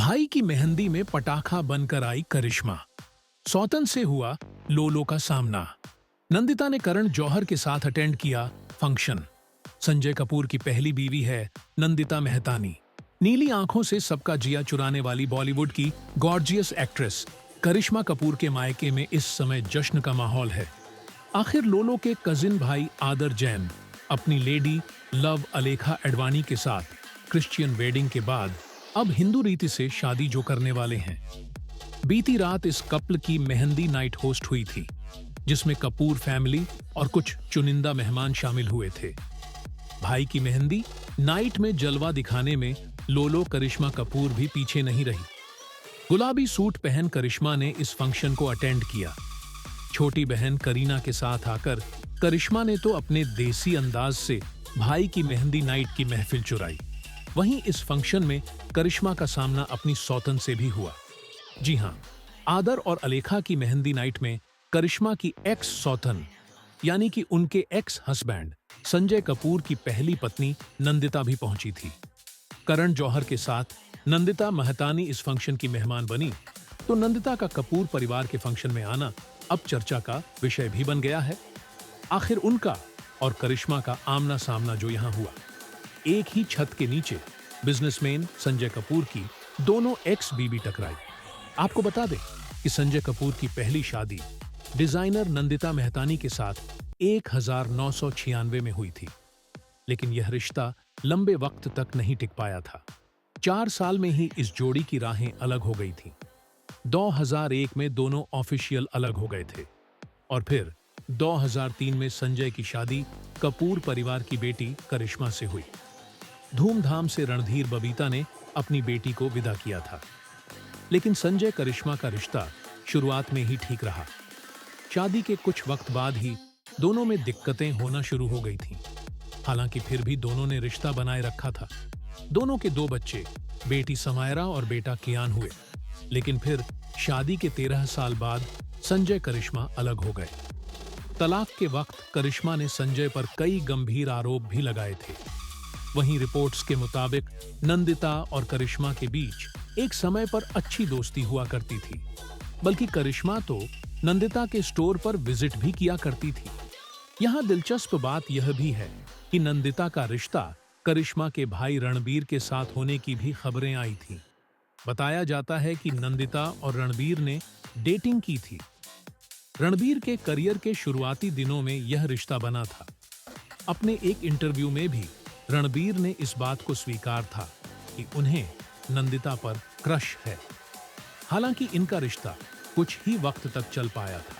भाई की मेहंदी में पटाखा बनकर आई करिश्मा। सौतन से हुआ लोलो का सामना। नंदिता ने करण जौहर के साथ अटेंड किया फंक्शन। संजय कपूर की पहली बीवी है नंदिता मेहतानी। नीली आंखों से सबका जिया चुराने वाली बॉलीवुड की गॉर्जियस एक्ट्रेस करिश्मा कपूर के मायके में इस समय जश्न का माहौल है। आखिर लोलो के कजिन भाई आदर जैन अपनी लेडी लव अलेखा एडवाणी के साथ क्रिश्चियन वेडिंग के बाद अब हिंदू रीति से शादी जो करने वाले हैं। बीती रात इस कपल की मेहंदी नाइट होस्ट हुई थी, जिसमें कपूर फैमिली और कुछ चुनिंदा मेहमान शामिल हुए थे। भाई की मेहंदी नाइट में जलवा दिखाने में लोलो करिश्मा कपूर भी पीछे नहीं रही। गुलाबी सूट पहन करिश्मा ने इस फंक्शन को अटेंड किया। छोटी बहन करीना के साथ आकर करिश्मा ने तो अपने देसी अंदाज से भाई की मेहंदी नाइट की महफिल चुराई। वहीं इस फंक्शन में करिश्मा का सामना अपनी सौतन से भी हुआ। जी हां, आदर और अलेखा की मेहंदी नाइट में करिश्मा की एक्स सौतन यानी कि उनके एक्स हस्बैंड संजय कपूर की पहली पत्नी नंदिता भी पहुंची थी। करण जौहर के साथ नंदिता मेहतानी इस फंक्शन की मेहमान बनी, तो नंदिता का कपूर परिवार के फंक्शन में आना अब चर्चा का विषय भी बन गया है। आखिर उनका और करिश्मा का आमना सामना जो यहां हुआ, एक ही छत के नीचे बिजनेसमैन संजय कपूर की दोनों एक्स बीबी टकराई। आपको बता दें कि संजय कपूर की पहली शादी डिजाइनर नंदिता मेहतानी के साथ 1996 में हुई थी, लेकिन यह रिश्ता लंबे वक्त तक नहीं टिक पाया था। 4 साल में ही इस जोड़ी की राहें अलग हो गई थीं। 2001 में दोनों ऑफिशियल अलग हो गए थे और फिर 2003 में संजय की शादी कपूर परिवार की बेटी करिश्मा से हुई। धूमधाम से रणधीर बबीता ने अपनी बेटी को विदा किया था, लेकिन संजय करिश्मा का रिश्ता शुरुआत में ही ठीक रहा। शादी के कुछ वक्त बाद ही दोनों में दिक्कतें होना शुरू हो गई थीं। हालांकि फिर भी दोनों ने रिश्ता बनाए रखा था। दोनों के 2 बच्चे, बेटी समायरा और बेटा कियान हुए, लेकिन फिर शादी के 13 साल बाद संजय करिश्मा अलग हो गए। तलाक के वक्त करिश्मा ने संजय पर कई गंभीर आरोप भी लगाए थे। वहीं रिपोर्ट्स के मुताबिक नंदिता और करिश्मा के बीच एक समय पर अच्छी दोस्ती हुआ करती थी, बल्कि करिश्मा तो नंदिता के स्टोर पर विजिट भी किया करती थी। यहाँ दिलचस्प बात यह भी है कि नंदिता का रिश्ता करिश्मा के भाई रणबीर के साथ होने की भी खबरें आई थीं। बताया जाता है कि नंदिता और रणबीर ने डेटिंग की थी। रणबीर के करियर के शुरुआती दिनों में यह रिश्ता बना था। अपने एक इंटरव्यू में भी रणबीर ने इस बात को स्वीकार था कि उन्हें नंदिता पर क्रश है। हालांकि इनका रिश्ता कुछ ही वक्त तक चल पाया था।